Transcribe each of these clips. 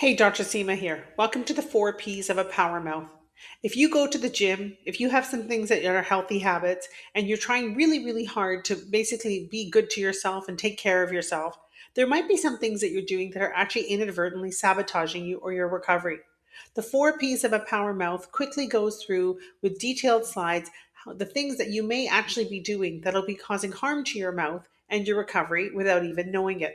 Hey, Dr. Seema here. Welcome to the 4P's of a power mouth. If you go to the gym, if you have some things that are healthy habits, and you're trying really, really hard to basically be good to yourself and take care of yourself, there might be some things that you're doing that are actually inadvertently sabotaging you or your recovery. The 4P's of a power mouth quickly goes through with detailed slides the things that you may actually be doing that'll be causing harm to your mouth and your recovery without even knowing it.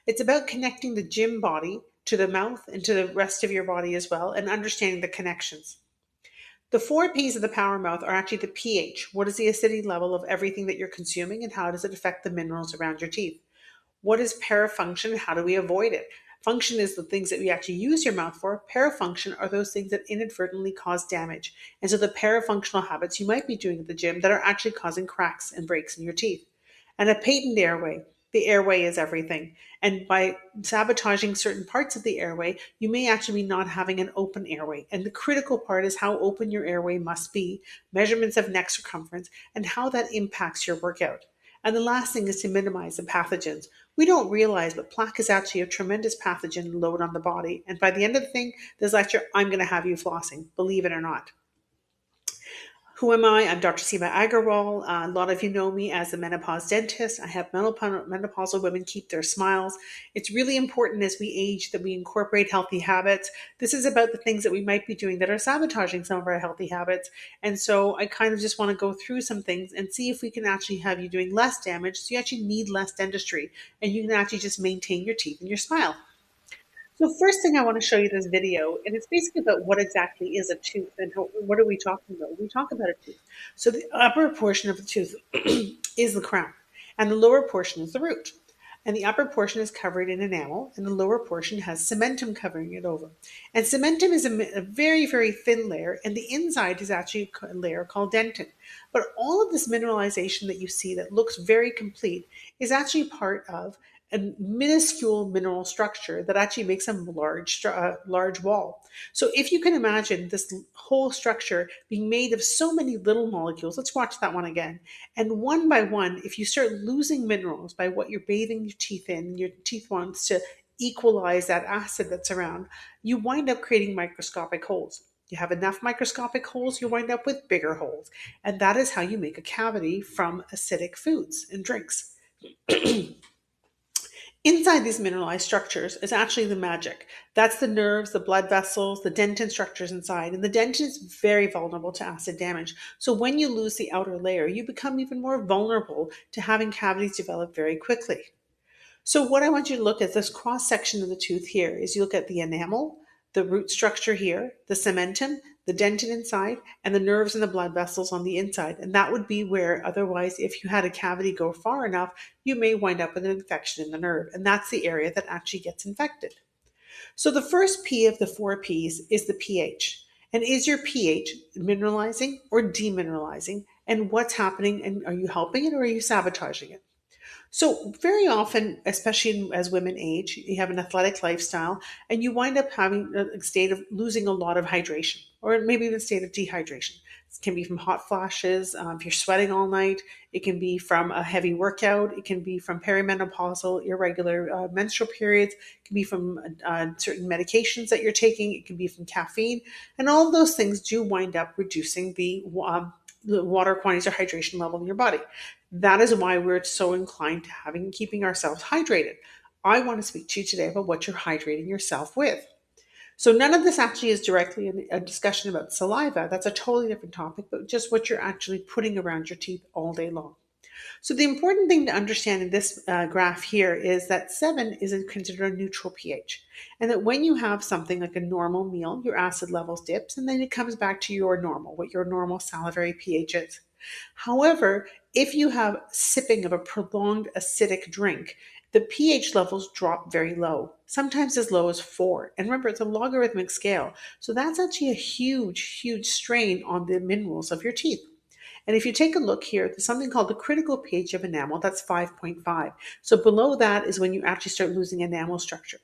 It's about connecting the gym body to the mouth and to the rest of your body as well and understanding the connections. The 4P's of the power mouth are actually the pH. What is the acidity level of everything that you're consuming and how does it affect the minerals around your teeth? What is parafunction? How do we avoid it? Function is the things that we actually use your mouth for. Parafunction are those things that inadvertently cause damage. And so the parafunctional habits you might be doing at the gym that are actually causing cracks and breaks in your teeth. And a patent airway. The airway is everything. And by sabotaging certain parts of the airway, you may actually be not having an open airway. And the critical part is how open your airway must be, measurements of neck circumference, and how that impacts your workout. And the last thing is to minimize the pathogens. We don't realize, but plaque is actually a tremendous pathogen load on the body. And by the end of the thing, this lecture, I'm going to have you flossing, believe it or not. Who am I? I'm Dr. Seema Agarwal. A lot of you know me as the menopause dentist. I help menopausal women keep their smiles. It's really important as we age that we incorporate healthy habits. This is about the things that we might be doing that are sabotaging some of our healthy habits. And so I kind of just want to go through some things and see if we can actually have you doing less damage so you actually need less dentistry and you can actually just maintain your teeth and your smile. So first thing I want to show you this video, and it's basically about what exactly is a tooth and what are we talking about? We talk about a tooth. So the upper portion of the tooth is the crown, and the lower portion is the root. And the upper portion is covered in enamel, and the lower portion has cementum covering it over. And cementum is a very, very thin layer, and the inside is actually a layer called dentin. But all of this mineralization that you see that looks very complete is actually part of a minuscule mineral structure that actually makes a large wall. So if you can imagine this whole structure being made of so many little molecules, let's watch that one again. And one by one, if you start losing minerals by what you're bathing your teeth in, your teeth wants to equalize that acid that's around, you wind up creating microscopic holes. You have enough microscopic holes, you wind up with bigger holes. And that is how you make a cavity from acidic foods and drinks. Inside these mineralized structures is actually the magic. That's the nerves, the blood vessels, the dentin structures inside. And the dentin is very vulnerable to acid damage. So when you lose the outer layer, you become even more vulnerable to having cavities develop very quickly. So what I want you to look at this cross section of the tooth here is you look at the enamel, the root structure here, the cementum, the dentin inside, and the nerves and the blood vessels on the inside. And that would be where otherwise, if you had a cavity go far enough, you may wind up with an infection in the nerve. And that's the area that actually gets infected. So the first P of the 4Ps is the pH. And is your pH mineralizing or demineralizing? And what's happening? And are you helping it or are you sabotaging it? So, very often, especially as women age, you have an athletic lifestyle and you wind up having a state of losing a lot of hydration or maybe even a state of dehydration. It can be from hot flashes, if you're sweating all night, it can be from a heavy workout, it can be from perimenopausal, irregular menstrual periods, it can be from certain medications that you're taking, it can be from caffeine, and all of those things do wind up reducing the water quantities or hydration level in your body. That is why we're so inclined to keeping ourselves hydrated. I want to speak to you today about what you're hydrating yourself with. So none of this actually is directly a discussion about saliva. That's a totally different topic, but just what you're actually putting around your teeth all day long. So the important thing to understand in this graph here is that 7 is considered a neutral pH. And that when you have something like a normal meal, your acid levels dips and then it comes back to your normal, what your normal salivary pH is. However, if you have sipping of a prolonged acidic drink, the pH levels drop very low, sometimes as low as 4. And remember, it's a logarithmic scale. So that's actually a huge, huge strain on the minerals of your teeth. And if you take a look here, there's something called the critical pH of enamel, that's 5.5. So below that is when you actually start losing enamel structure.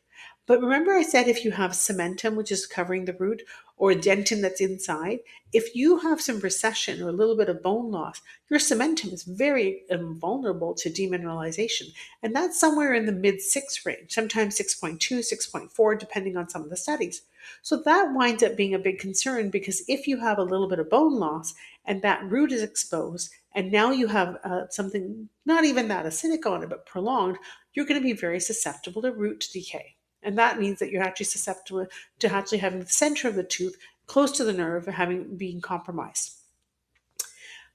But remember, I said if you have cementum, which is covering the root, or dentin that's inside, if you have some recession or a little bit of bone loss, your cementum is very vulnerable to demineralization. And that's somewhere in the mid 6 range, sometimes 6.2, 6.4, depending on some of the studies. So that winds up being a big concern because if you have a little bit of bone loss and that root is exposed, and now you have something not even that acidic on it, but prolonged, you're going to be very susceptible to root decay. And that means that you're actually susceptible to actually having the center of the tooth close to the nerve having being compromised.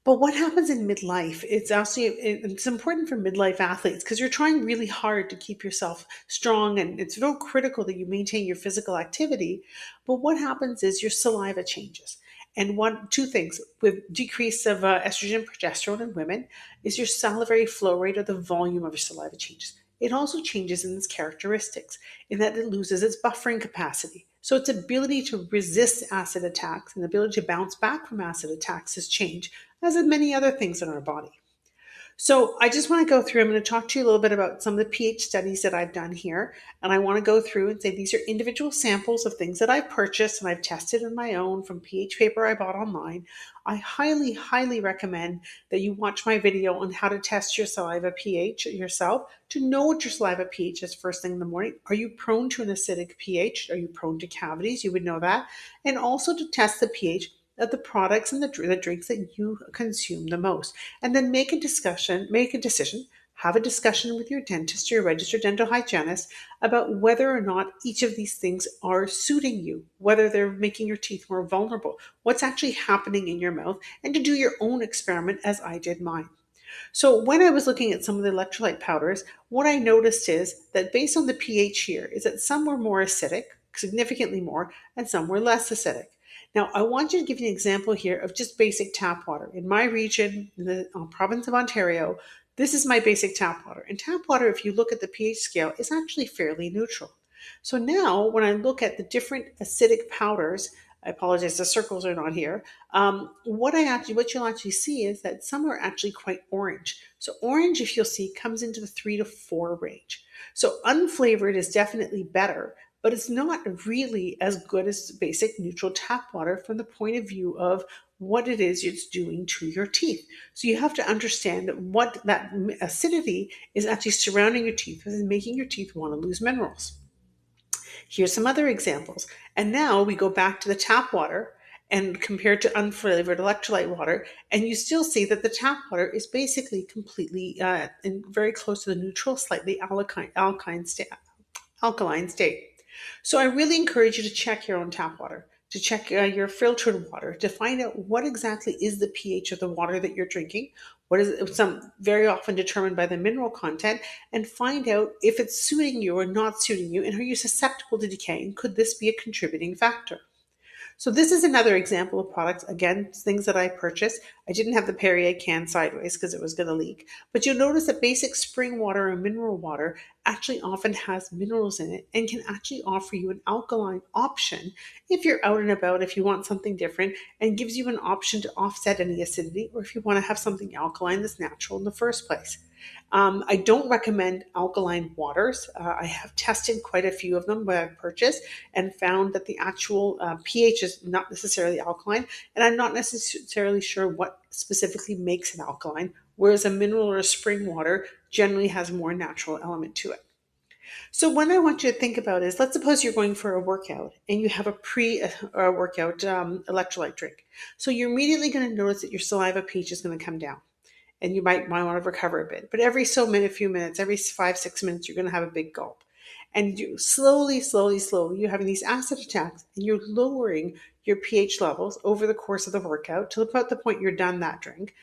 But what happens in midlife? It's important for midlife athletes because you're trying really hard to keep yourself strong, and it's real critical that you maintain your physical activity. But what happens is your saliva changes. And two things with decrease of estrogen and progesterone in women is your salivary flow rate or the volume of your saliva changes. It also changes in its characteristics in that it loses its buffering capacity. So its ability to resist acid attacks and ability to bounce back from acid attacks has changed, as in many other things in our body. So I just want to go through, I'm going to talk to you a little bit about some of the pH studies that I've done here. And I want to go through and say these are individual samples of things that I've purchased and I've tested on my own from pH paper I bought online. I highly, highly recommend that you watch my video on how to test your saliva pH yourself to know what your saliva pH is first thing in the morning. Are you prone to an acidic pH? Are you prone to cavities? You would know that. And also to test the pH of the products and the drinks that you consume the most. And then make a decision, have a discussion with your dentist or your registered dental hygienist about whether or not each of these things are suiting you, whether they're making your teeth more vulnerable, what's actually happening in your mouth, and to do your own experiment as I did mine. So when I was looking at some of the electrolyte powders, what I noticed is that based on the pH here, is that some were more acidic, significantly more, and some were less acidic. Now, I want you to give you an example here of just basic tap water. In my region, in the province of Ontario, this is my basic tap water. And tap water, if you look at the pH scale, is actually fairly neutral. So now when I look at the different acidic powders, I apologize, the circles are not here. What you'll actually see is that some are actually quite orange. So orange, if you'll see, comes into the 3 to 4 range. So unflavored is definitely better, but it's not really as good as basic neutral tap water from the point of view of what it is it's doing to your teeth. So you have to understand what that acidity is actually surrounding your teeth and making your teeth want to lose minerals. Here's some other examples. And now we go back to the tap water and compared to unflavored electrolyte water, and you still see that the tap water is basically completely very close to the neutral, slightly alkaline state. So I really encourage you to check your own tap water, to check your filtered water, to find out what exactly is the pH of the water that you're drinking. What is it? Some very often determined by the mineral content, and find out if it's suiting you or not suiting you, and are you susceptible to decay? And could this be a contributing factor? So this is another example of products, again, things that I purchased. I didn't have the Perrier can sideways because it was going to leak. But you'll notice that basic spring water or mineral water actually often has minerals in it and can actually offer you an alkaline option if you're out and about, if you want something different, and gives you an option to offset any acidity, or if you want to have something alkaline that's natural in the first place. I don't recommend alkaline waters. I have tested quite a few of them that I've purchased and found that the actual pH is not necessarily alkaline, and I'm not necessarily sure what specifically makes it alkaline, whereas a mineral or a spring water generally has more natural element to it. So what I want you to think about is, let's suppose you're going for a workout and you have a pre-workout electrolyte drink. So you're immediately going to notice that your saliva pH is going to come down and you might want to recover a bit. But every few minutes, every 5, 6 minutes, you're going to have a big gulp. And you slowly, you're having these acid attacks and you're lowering your pH levels over the course of the workout to about the point you're done that drink.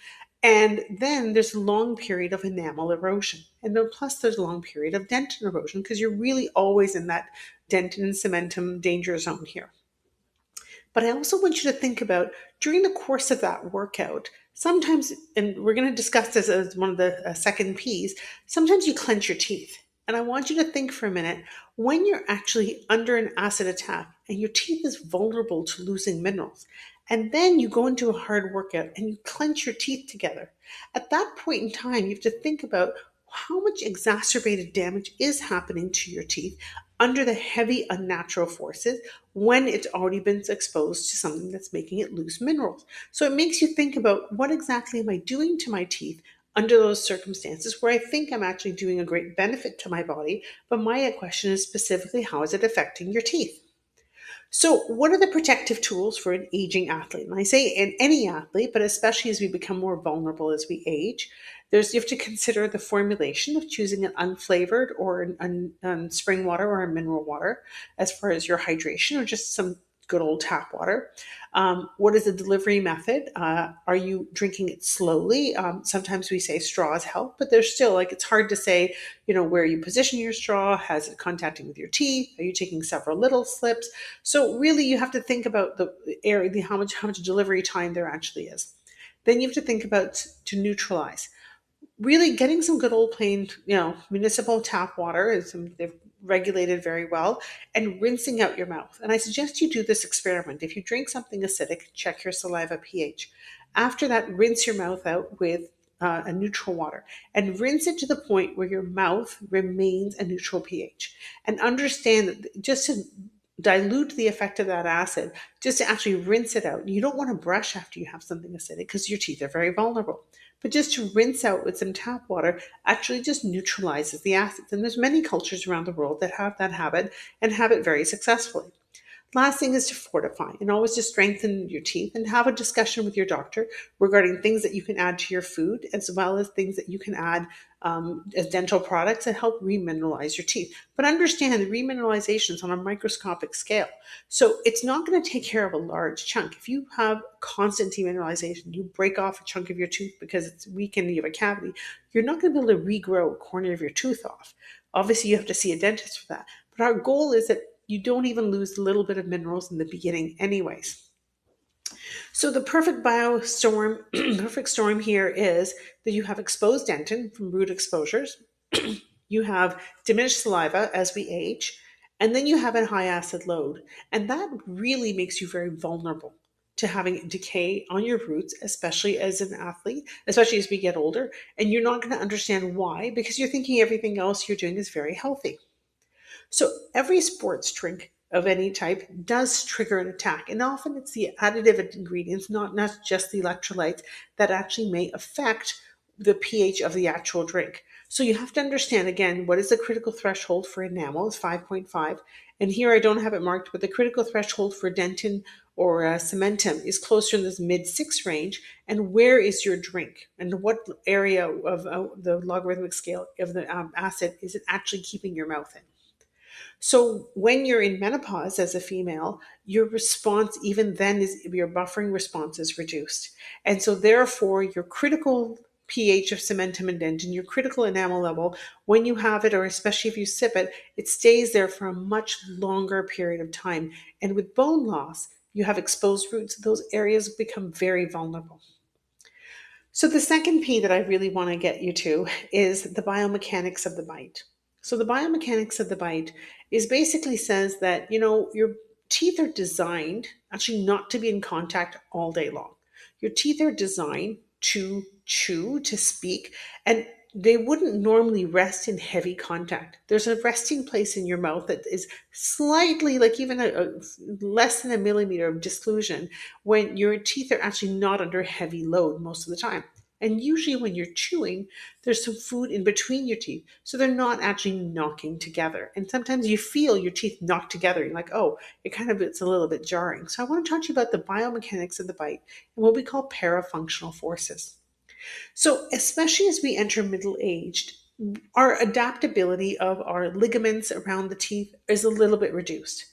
And then there's a long period of enamel erosion. And then plus there's a long period of dentin erosion because you're really always in that dentin and cementum danger zone here. But I also want you to think about during the course of that workout, sometimes, and we're going to discuss this as one of the second P's, sometimes you clench your teeth. And I want you to think for a minute when you're actually under an acid attack and your teeth is vulnerable to losing minerals. And then you go into a hard workout and you clench your teeth together. At that point in time, you have to think about how much exacerbated damage is happening to your teeth under the heavy unnatural forces when it's already been exposed to something that's making it lose minerals. So it makes you think about, what exactly am I doing to my teeth under those circumstances where I think I'm actually doing a great benefit to my body, but my question is specifically, how is it affecting your teeth? So, what are the protective tools for an aging athlete? And I say in any athlete, but especially as we become more vulnerable as we age, you have to consider the formulation of choosing an unflavored or spring water or a mineral water, as far as your hydration, or just some good old tap water. What is the delivery method? Are you drinking it slowly? Sometimes we say straws help, but there's still, like, it's hard to say, where you position your straw. Has it contacting with your teeth? Are you taking several little slips? So really, you have to think about the area, how much delivery time there actually is. Then you have to think about to neutralize. Really getting some good old plain, municipal tap water is they've regulated very well, and rinsing out your mouth. And I suggest you do this experiment. If you drink something acidic, check your saliva pH. After that, rinse your mouth out with a neutral water, and rinse it to the point where your mouth remains a neutral pH. And understand that just to dilute the effect of that acid, just to actually rinse it out. You don't want to brush after you have something acidic because your teeth are very vulnerable. But just to rinse out with some tap water actually just neutralizes the acids. And there's many cultures around the world that have that habit and have it very successfully. Last thing is to fortify, and always to strengthen your teeth, and have a discussion with your doctor regarding things that you can add to your food, as well as things that you can add as dental products that help remineralize your teeth. But understand the remineralization is on a microscopic scale. So it's not going to take care of a large chunk. If you have constant demineralization, you break off a chunk of your tooth because it's weakened, you have a cavity, you're not going to be able to regrow a corner of your tooth off. Obviously, you have to see a dentist for that. But our goal is that you don't even lose a little bit of minerals in the beginning anyways. So the perfect storm here is that you have exposed dentin from root exposures, you have diminished saliva as we age, and then you have a high acid load. And that really makes you very vulnerable to having decay on your roots, especially as an athlete, especially as we get older. And you're not going to understand why, because you're thinking everything else you're doing is very healthy. So every sports drink of any type does trigger an attack. And often it's the additive ingredients, not just the electrolytes, that actually may affect the pH of the actual drink. So you have to understand, again, what is the critical threshold for enamel is 5.5. And here I don't have it marked, but the critical threshold for dentin or cementum is closer in this mid-6 range. And where is your drink? And what area of the logarithmic scale of the acid is it actually keeping your mouth in? So when you're in menopause as a female, your response even then is your buffering response is reduced. And so therefore your critical pH of cementum and dentin, your critical enamel level, when you have it, or especially if you sip it, it stays there for a much longer period of time. And with bone loss, you have exposed roots, those areas become very vulnerable. So the second P that I really want to get you to is the biomechanics of the bite. So the biomechanics of the bite is basically says that, your teeth are designed actually not to be in contact all day long. Your teeth are designed to chew, to speak, and they wouldn't normally rest in heavy contact. There's a resting place in your mouth that is slightly, like even a less than a millimeter of disclusion, when your teeth are actually not under heavy load most of the time. And usually when you're chewing, there's some food in between your teeth. So they're not actually knocking together. And sometimes you feel your teeth knock together. You're like, oh, it's a little bit jarring. So I want to talk to you about the biomechanics of the bite and what we call parafunctional forces. So especially as we enter middle aged, our adaptability of our ligaments around the teeth is a little bit reduced.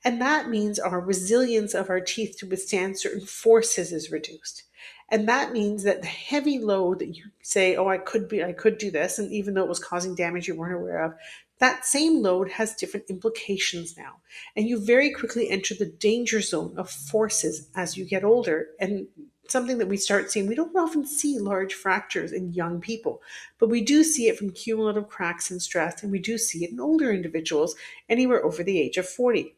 And that means our resilience of our teeth to withstand certain forces is reduced. And that means that the heavy load that you say, oh, I could do this, and even though it was causing damage you weren't aware of, that same load has different implications now. And you very quickly enter the danger zone of forces as you get older. And something that we start seeing, we don't often see large fractures in young people, but we do see it from cumulative cracks and stress, and we do see it in older individuals anywhere over the age of 40.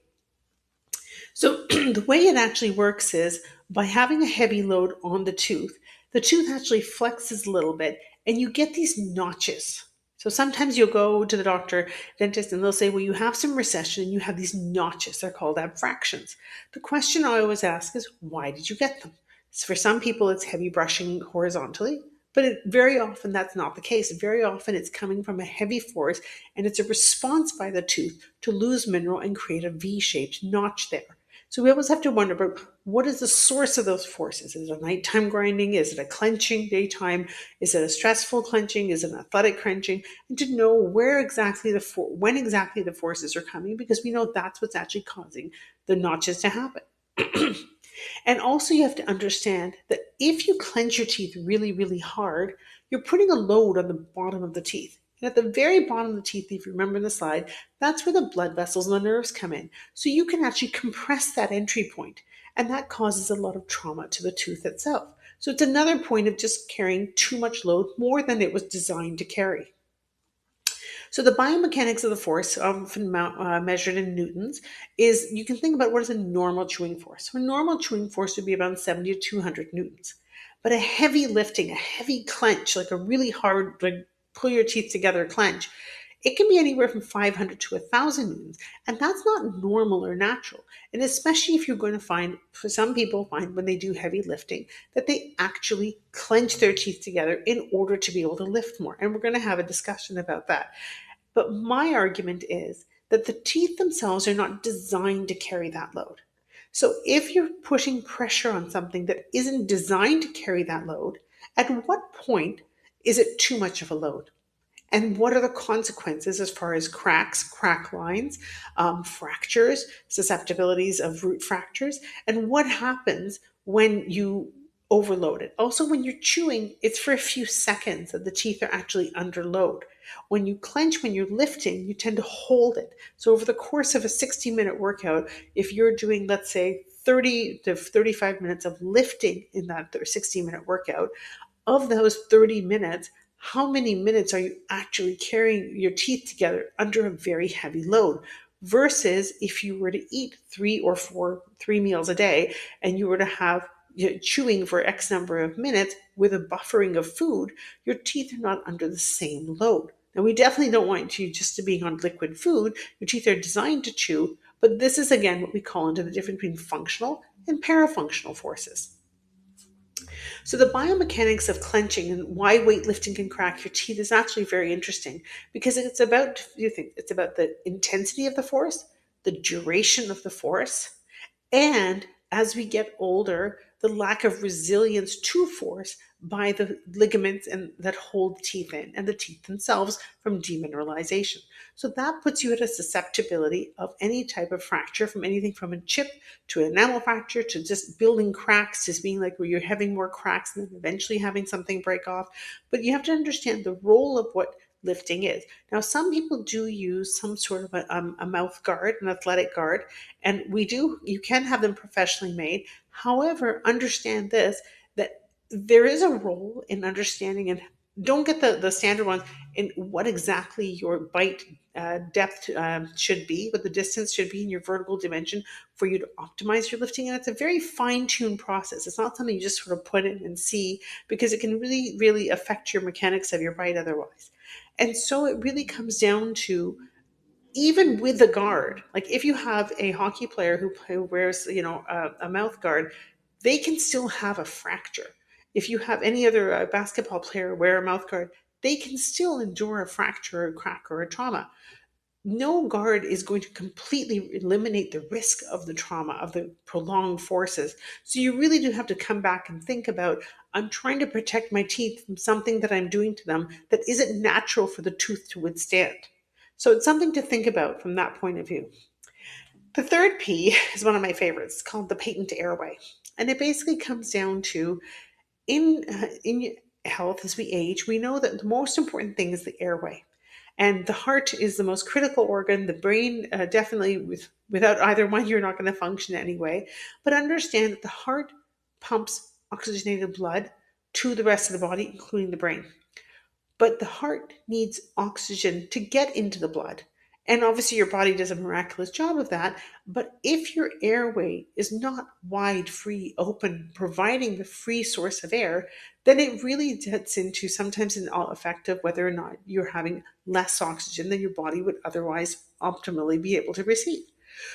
So the way it actually works is by having a heavy load on the tooth actually flexes a little bit and you get these notches. So sometimes you'll go to the doctor, dentist, and they'll say, well, you have some recession and you have these notches. They're called abfractions. The question I always ask is, why did you get them? So for some people, it's heavy brushing horizontally, but very often that's not the case. Very often it's coming from a heavy force and it's a response by the tooth to lose mineral and create a V-shaped notch there. So we always have to wonder about what is the source of those forces? Is it a nighttime grinding? Is it a clenching daytime? Is it a stressful clenching? Is it an athletic clenching? And to know where exactly when exactly the forces are coming, because we know that's what's actually causing the notches to happen. And also, you have to understand that if you clench your teeth really, really hard, you're putting a load on the bottom of the teeth. And at the very bottom of the teeth, if you remember in the slide, that's where the blood vessels and the nerves come in. So you can actually compress that entry point, and that causes a lot of trauma to the tooth itself. So it's another point of just carrying too much load, more than it was designed to carry. So the biomechanics of the force, often measured in newtons, is you can think about what is a normal chewing force. So a normal chewing force would be about 70 to 200 newtons. But a heavy lifting, a heavy clench, like a really hard, like pull your teeth together clench, it can be anywhere from 500 to 1,000 newtons. And that's not normal or natural. And especially if you're going to find, for some people, find when they do heavy lifting, that they actually clench their teeth together in order to be able to lift more. And we're going to have a discussion about that. But my argument is that the teeth themselves are not designed to carry that load. So if you're pushing pressure on something that isn't designed to carry that load, at what point is it too much of a load? And what are the consequences as far as cracks, crack lines, fractures, susceptibilities of root fractures, and what happens when you overload it? Also, when you're chewing, it's for a few seconds that the teeth are actually under load. When you clench, when you're lifting, you tend to hold it. So over the course of a 60-minute workout, if you're doing, let's say, 30 to 35 minutes of lifting in that 60-minute workout, of those 30 minutes, how many minutes are you actually carrying your teeth together under a very heavy load? Versus if you were to eat three meals a day, and you were to have chewing for X number of minutes with a buffering of food, your teeth are not under the same load. Now, we definitely don't want you just to being on liquid food. Your teeth are designed to chew, but this is again what we call into the difference between functional and parafunctional forces. So the biomechanics of clenching and why weightlifting can crack your teeth is actually very interesting, because it's about the intensity of the force, the duration of the force, and as we get older, the lack of resilience to force by the ligaments and that hold the teeth in and the teeth themselves from demineralization. So that puts you at a susceptibility of any type of fracture, from anything from a chip to an enamel fracture to just building cracks, just being like where you're having more cracks and then eventually having something break off. But you have to understand the role of what lifting is. Now, some people do use some sort of a mouth guard, an athletic guard, and you can have them professionally made. However, understand this, that there is a role in understanding, and don't get the standard ones, in what exactly your bite depth should be, what the distance should be in your vertical dimension for you to optimize your lifting. And it's a very fine-tuned process. It's not something you just sort of put in and see, because it can really, really affect your mechanics of your bite otherwise. And so it really comes down to, even with the guard, like if you have a hockey player who wears, a mouth guard, they can still have a fracture. If you have any other basketball player wear a mouth guard, they can still endure a fracture or a crack or a trauma. No guard is going to completely eliminate the risk of the trauma, of the prolonged forces. So you really do have to come back and think about, I'm trying to protect my teeth from something that I'm doing to them that isn't natural for the tooth to withstand. So it's something to think about from that point of view. The third P is one of my favorites. It's called the patent airway. And it basically comes down to, in health, as we age, we know that the most important thing is the airway. And the heart is the most critical organ. The brain, definitely, without either one, you're not going to function anyway. But understand that the heart pumps oxygenated blood to the rest of the body, including the brain. But the heart needs oxygen to get into the blood. And obviously, your body does a miraculous job of that. But if your airway is not wide, free, open, providing the free source of air, then it really gets into sometimes an effect of whether or not you're having less oxygen than your body would otherwise optimally be able to receive.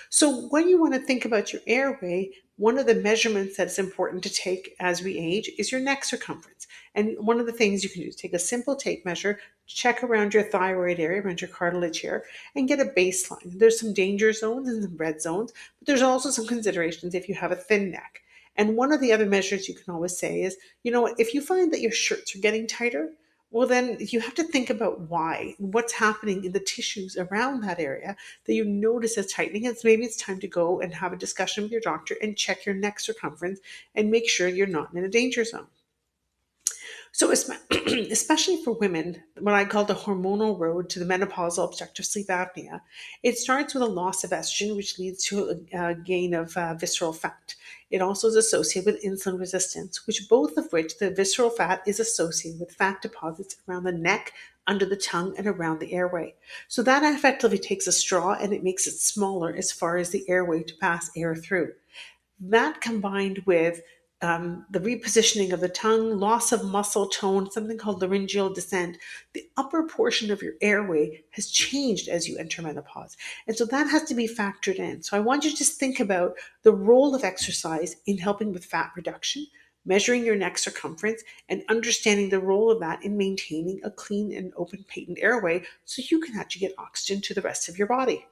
So, when you want to think about your airway, one of the measurements that's important to take as we age is your neck circumference. And one of the things you can do is take a simple tape measure, check around your thyroid area, around your cartilage here, and get a baseline. There's some danger zones and some red zones, but there's also some considerations if you have a thin neck. And one of the other measures you can always say is, you know what, if you find that your shirts are getting tighter, well, then you have to think about why, what's happening in the tissues around that area that you notice a tightening. And maybe it's time to go and have a discussion with your doctor and check your neck circumference and make sure you're not in a danger zone. So, especially for women, what I call the hormonal road to the menopausal obstructive sleep apnea, it starts with a loss of estrogen, which leads to a gain of visceral fat. It also is associated with insulin resistance, which both of which the visceral fat is associated with fat deposits around the neck, under the tongue, and around the airway. So that effectively takes a straw and it makes it smaller as far as the airway to pass air through. That combined with the repositioning of the tongue, loss of muscle tone, something called laryngeal descent, the upper portion of your airway has changed as you enter menopause. And so that has to be factored in. So I want you to just think about the role of exercise in helping with fat reduction, measuring your neck circumference, and understanding the role of that in maintaining a clean and open patent airway so you can actually get oxygen to the rest of your body.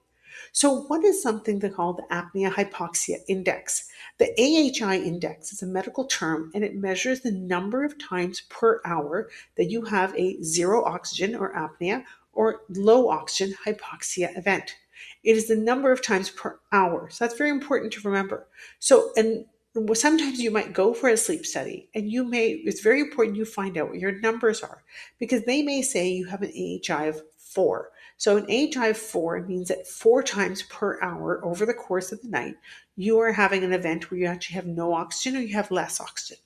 So, what is something they call the apnea hypoxia index? The AHI index is a medical term and it measures the number of times per hour that you have a zero oxygen or apnea or low oxygen hypoxia event. It is the number of times per hour. So, that's very important to remember. So, and sometimes you might go for a sleep study and it's very important you find out what your numbers are because they may say you have an AHI of 4. So an AHI of 4 means that 4 times per hour over the course of the night, you are having an event where you actually have no oxygen or you have less oxygen.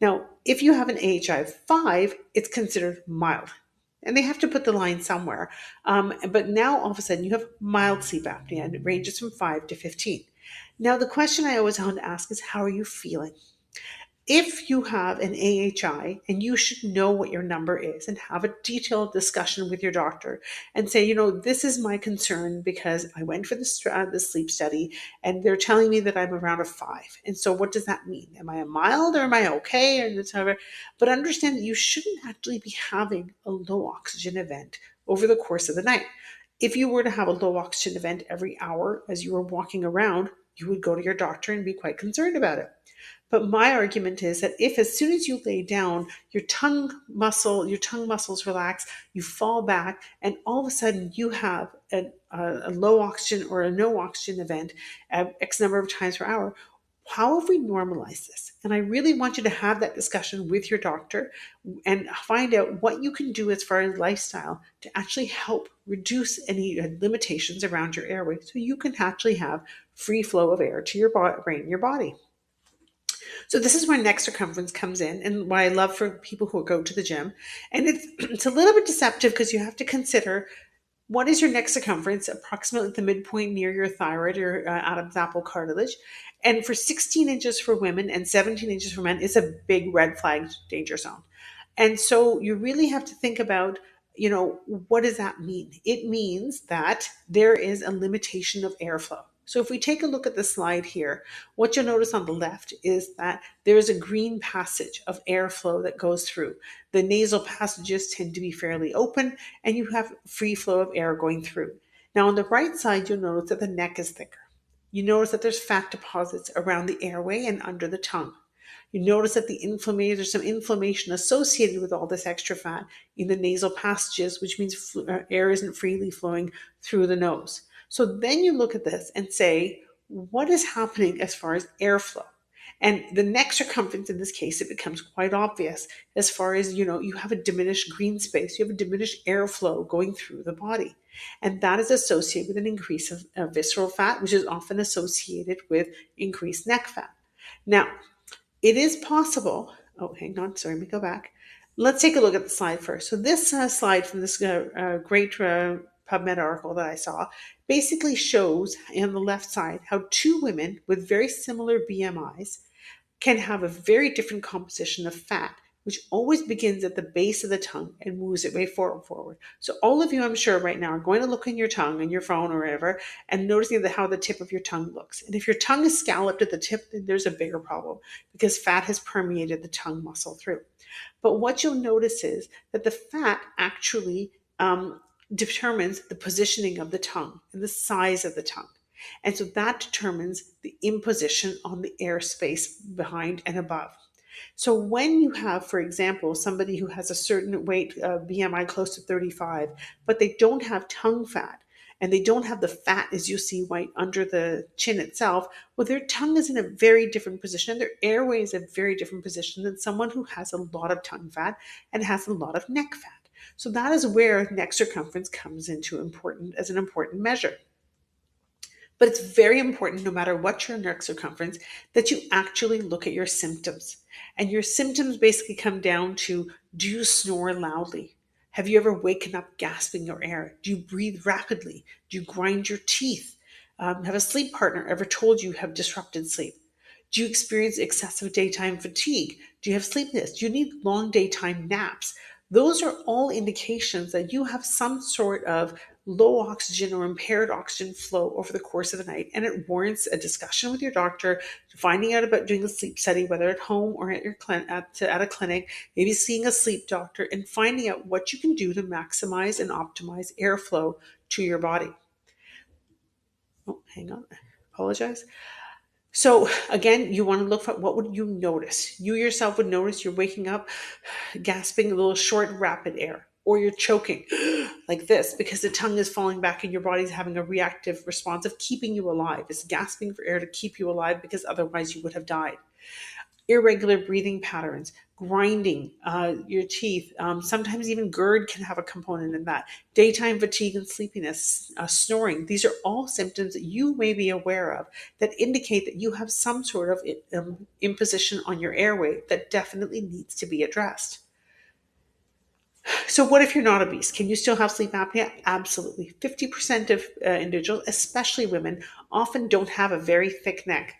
Now, if you have an AHI of 5, it's considered mild. And they have to put the line somewhere. But now all of a sudden you have mild sleep apnea and it ranges from 5 to 15. Now, the question I always want to ask is, how are you feeling? If you have an AHI, and you should know what your number is and have a detailed discussion with your doctor and say, this is my concern because I went for the sleep study and they're telling me that I'm around a 5. And so what does that mean? Am I a mild or am I okay? Or whatever. But understand that you shouldn't actually be having a low oxygen event over the course of the night. If you were to have a low oxygen event every hour as you were walking around, you would go to your doctor and be quite concerned about it. But my argument is that if as soon as you lay down, your tongue muscles relax, you fall back, and all of a sudden you have a low oxygen or a no oxygen event X number of times per hour, how have we normalized this? And I really want you to have that discussion with your doctor and find out what you can do as far as lifestyle to actually help reduce any limitations around your airway so you can actually have free flow of air to your brain and your body. So this is where neck circumference comes in and why I love for people who go to the gym. And it's a little bit deceptive because you have to consider what is your neck circumference approximately at the midpoint near your thyroid or Adam's apple cartilage. And for 16 inches for women and 17 inches for men is a big red flag danger zone. And so you really have to think about, what does that mean? It means that there is a limitation of airflow. So if we take a look at the slide here, what you'll notice on the left is that there is a green passage of airflow that goes through. The nasal passages tend to be fairly open and you have free flow of air going through. Now on the right side, you'll notice that the neck is thicker. You notice that there's fat deposits around the airway and under the tongue. You notice that there's some inflammation associated with all this extra fat in the nasal passages, which means air isn't freely flowing through the nose. So then you look at this and say, what is happening as far as airflow? And the neck circumference in this case, it becomes quite obvious as far as, you have a diminished green space, you have a diminished airflow going through the body. And that is associated with an increase of visceral fat, which is often associated with increased neck fat. Now, it is possible. Oh, hang on. Sorry, let me go back. Let's take a look at the slide first. So this slide from this great PubMed article that I saw, basically shows on the left side how two women with very similar BMIs can have a very different composition of fat, which always begins at the base of the tongue and moves its way forward. So all of you, I'm sure, right now are going to look in your tongue and your phone or whatever and noticing how the tip of your tongue looks. And if your tongue is scalloped at the tip, then there's a bigger problem because fat has permeated the tongue muscle through. But what you'll notice is that the fat actually determines the positioning of the tongue and the size of the tongue. And so that determines the imposition on the airspace behind and above. So when you have, for example, somebody who has a certain weight, BMI close to 35, but they don't have tongue fat and they don't have the fat, as you see, right under the chin itself, well, their tongue is in a very different position. Their airway is a very different position than someone who has a lot of tongue fat and has a lot of neck fat. So that is where neck circumference comes into important as an important measure. But it's very important, no matter what your neck circumference, that you actually look at your symptoms. And your symptoms basically come down to, do you snore loudly? Have you ever waken up gasping your air? Do you breathe rapidly? Do you grind your teeth? Have a sleep partner ever told you have disrupted sleep? Do you experience excessive daytime fatigue? Do you have sleepiness? Do you need long daytime naps? Those are all indications that you have some sort of low oxygen or impaired oxygen flow over the course of the night, and it warrants a discussion with your doctor, finding out about doing a sleep study, whether at home or at your at a clinic, maybe seeing a sleep doctor, and finding out what you can do to maximize and optimize airflow to your body. Oh, hang on, I apologize. So again, you want to look for what would you notice? You yourself would notice you're waking up gasping a little short, rapid air, or you're choking like this because the tongue is falling back and your body's having a reactive response of keeping you alive. It's gasping for air to keep you alive because otherwise you would have died. Irregular breathing patterns, grinding your teeth, sometimes even GERD can have a component in that. Daytime fatigue and sleepiness, snoring. These are all symptoms that you may be aware of that indicate that you have some sort of imposition on your airway that definitely needs to be addressed. So what if you're not obese? Can you still have sleep apnea? Absolutely. 50% of individuals, especially women, often don't have a very thick neck.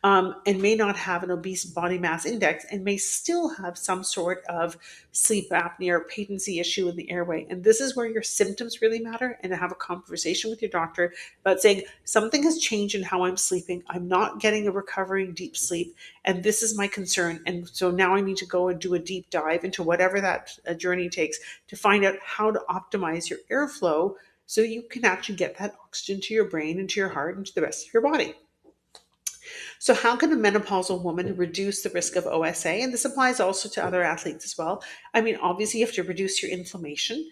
And may not have an obese body mass index and may still have some sort of sleep apnea or patency issue in the airway. And this is where your symptoms really matter, and to have a conversation with your doctor about saying, something has changed in how I'm sleeping. I'm not getting a recovering deep sleep, and this is my concern. And so now I need to go and do a deep dive into whatever that journey takes to find out how to optimize your airflow so you can actually get that oxygen to your brain and to your heart and to the rest of your body. So, how can a menopausal woman reduce the risk of OSA? And this applies also to other athletes as well. I mean, obviously, you have to reduce your inflammation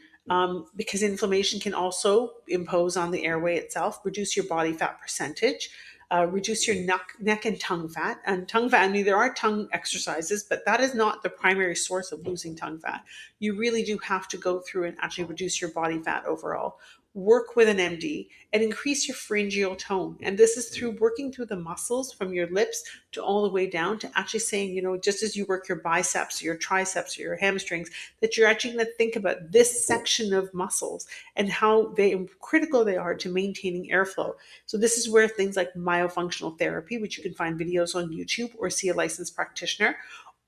because inflammation can also impose on the airway itself, reduce your body fat percentage. Reduce your neck and tongue fat. And tongue fat, I mean, there are tongue exercises, but that is not the primary source of losing tongue fat. You really do have to go through and actually reduce your body fat overall. Work with an MD and increase your pharyngeal tone. And this is through working through the muscles from your lips to all the way down to actually saying, just as you work your biceps or your triceps or your hamstrings, that you're actually going to think about this section of muscles and how critical they are to maintaining airflow. So this is where things like myofunctional therapy, which you can find videos on YouTube or see a licensed practitioner,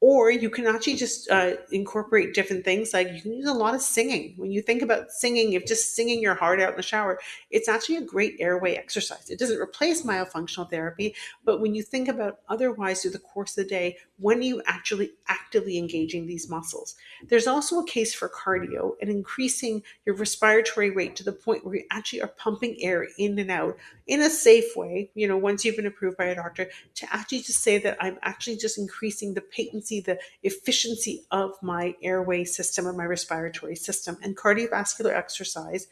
or you can actually just incorporate different things. Like you can use a lot of singing. When you think about singing, if just singing your heart out in the shower, it's actually a great airway exercise. It doesn't replace myofunctional therapy, but when you think about otherwise through the course of the day, when are you actually actively engaging these muscles? There's also a case for cardio and increasing your respiratory rate to the point where you actually are pumping air in and out in a safe way, once you've been approved by a doctor, to actually just say that I'm actually just increasing the patency, the efficiency of my airway system and my respiratory system. And cardiovascular exercise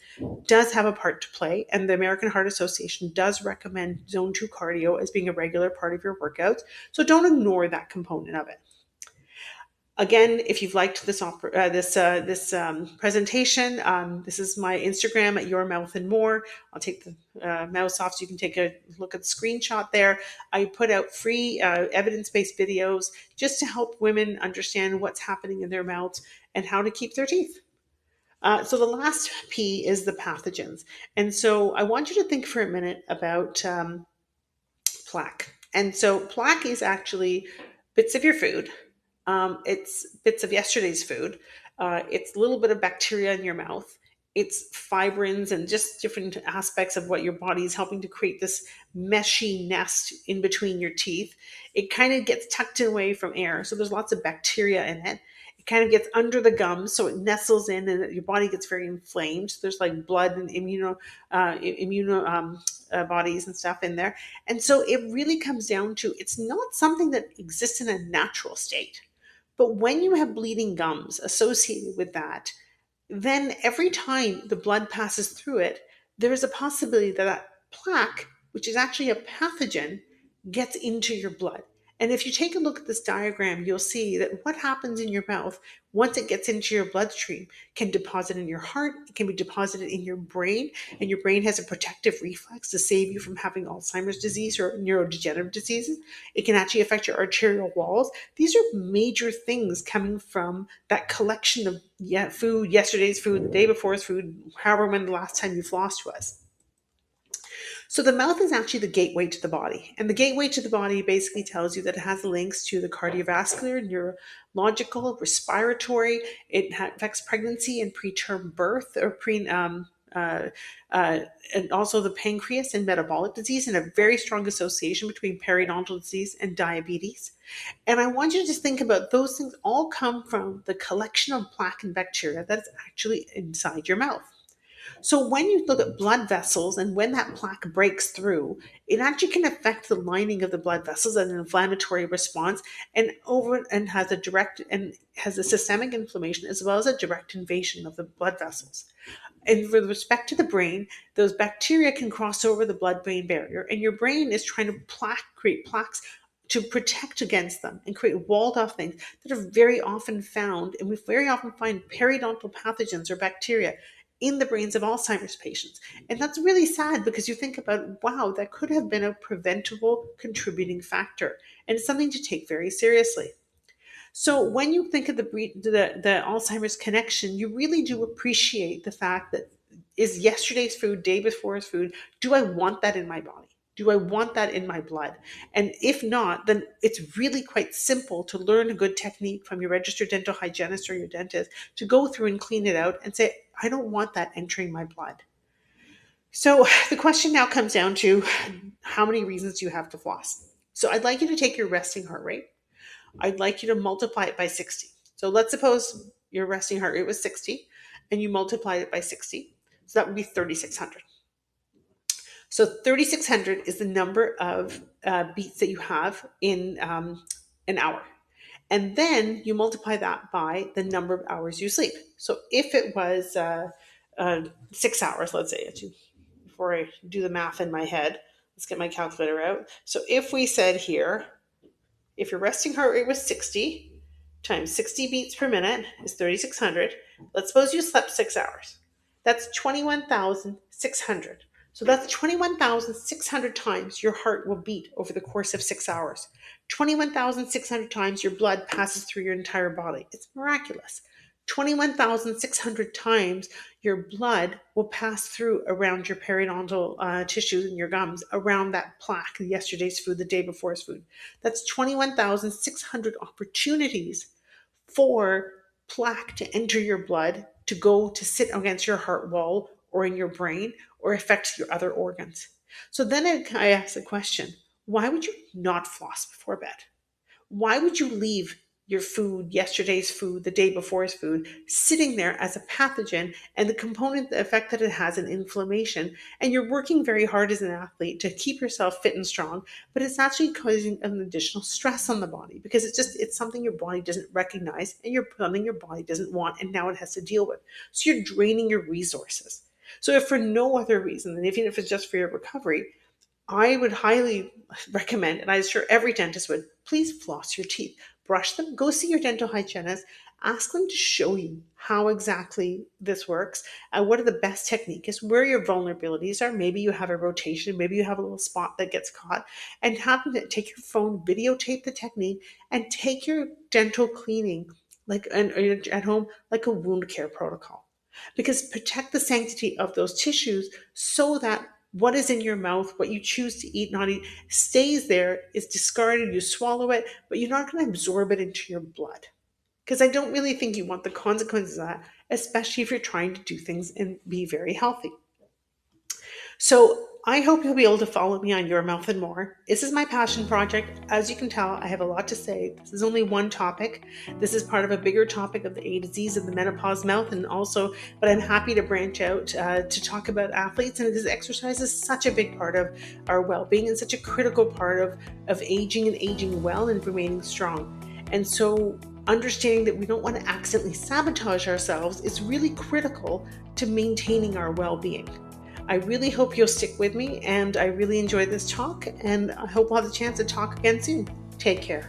does have a part to play. And the American Heart Association does recommend zone 2 cardio as being a regular part of your workouts. So don't ignore that component of it. Again, if you've liked this presentation, this is my Instagram at Your Mouth and More. I'll take the mouse off so you can take a look at the screenshot there. I put out free evidence-based videos just to help women understand what's happening in their mouths and how to keep their teeth. So the last P is the pathogens. And so I want you to think for a minute about plaque. And so plaque is actually bits of your food. It's bits of yesterday's food. It's a little bit of bacteria in your mouth. It's fibrins and just different aspects of what your body is helping to create this meshy nest in between your teeth. It kind of gets tucked away from air. So there's lots of bacteria in it. It kind of gets under the gums, so it nestles in, and your body gets very inflamed. So there's like blood and immuno bodies and stuff in there. And so it really comes down to it's not something that exists in a natural state. But when you have bleeding gums associated with that, then every time the blood passes through it, there is a possibility that that plaque, which is actually a pathogen, gets into your blood. And if you take a look at this diagram, you'll see that what happens in your mouth once it gets into your bloodstream can deposit in your heart, it can be deposited in your brain, and your brain has a protective reflex to save you from having Alzheimer's disease or neurodegenerative diseases. It can actually affect your arterial walls. These are major things coming from that collection of food, yesterday's food, the day before's food, however when the last time you flossed was. So the mouth is actually the gateway to the body. And the gateway to the body basically tells you that it has links to the cardiovascular, neurological, respiratory. It affects pregnancy and preterm birth or uh, and also the pancreas and metabolic disease, and a very strong association between periodontal disease and diabetes. And I want you to just think about those things all come from the collection of plaque and bacteria that is actually inside your mouth. So when you look at blood vessels and when that plaque breaks through, it actually can affect the lining of the blood vessels as an inflammatory response, and over and has a direct and has a systemic inflammation as well as a direct invasion of the blood vessels. And with respect to the brain, those bacteria can cross over the blood-brain barrier, and your brain is trying to create plaques to protect against them and create walled-off things that are very often found, and we very often find periodontal pathogens or bacteria in the brains of Alzheimer's patients. And that's really sad because you think about, wow, that could have been a preventable contributing factor, and it's something to take very seriously. So when you think of the Alzheimer's connection, you really do appreciate the fact that is yesterday's food, day before's food, do I want that in my body? Do I want that in my blood? And if not, then it's really quite simple to learn a good technique from your registered dental hygienist or your dentist to go through and clean it out and say, I don't want that entering my blood. So the question now comes down to how many reasons you have to floss. So I'd like you to take your resting heart rate. I'd like you to multiply it by 60. So let's suppose your resting heart rate was 60 and you multiplied it by 60. So that would be 3,600. So 3,600 is the number of beats that you have in an hour. And then you multiply that by the number of hours you sleep. So if it was 6 hours, let's say, before I do the math in my head, let's get my calculator out. So if we said here, if your resting heart rate was 60 times 60 beats per minute is 3,600, let's suppose you slept 6 hours. That's 21,600. So that's 21,600 times your heart will beat over the course of 6 hours. 21,600 times your blood passes through your entire body. It's miraculous. 21,600 times your blood will pass through around your periodontal tissues and your gums, around that plaque, yesterday's food, the day before's food. That's 21,600 opportunities for plaque to enter your blood, to go to sit against your heart wall or in your brain or affect your other organs. So then I ask the question, why would you not floss before bed? Why would you leave your food, yesterday's food, the day before's food, sitting there as a pathogen and the component, the effect that it has in inflammation? And you're working very hard as an athlete to keep yourself fit and strong, but it's actually causing an additional stress on the body because it's something your body doesn't recognize and you're something your body doesn't want, and now it has to deal with. So you're draining your resources. So if for no other reason than even if it's just for your recovery, I would highly recommend, and I'm sure every dentist would, please floss your teeth, brush them, go see your dental hygienist, ask them to show you how exactly this works, and what are the best techniques, where your vulnerabilities are. Maybe you have a rotation, maybe you have a little spot that gets caught, and have them take your phone, videotape the technique, and take your dental cleaning like at home like a wound care protocol. because protect the sanctity of those tissues so that what is in your mouth, what you choose to eat, not eat, stays there, is discarded, you swallow it, but you're not going to absorb it into your blood. Because I don't really think you want the consequences of that, especially if you're trying to do things and be very healthy. So I hope you'll be able to follow me on Your Mouth and More. This is my passion project. As you can tell, I have a lot to say. This is only one topic. This is part of a bigger topic of the A to Z's of the menopause mouth, and also, but I'm happy to branch out to talk about athletes. And this exercise is such a big part of our well-being and such a critical part of aging and aging well and remaining strong. And so understanding that we don't want to accidentally sabotage ourselves is really critical to maintaining our well-being. I really hope you'll stick with me, and I really enjoyed this talk, and I hope we'll have the chance to talk again soon. Take care.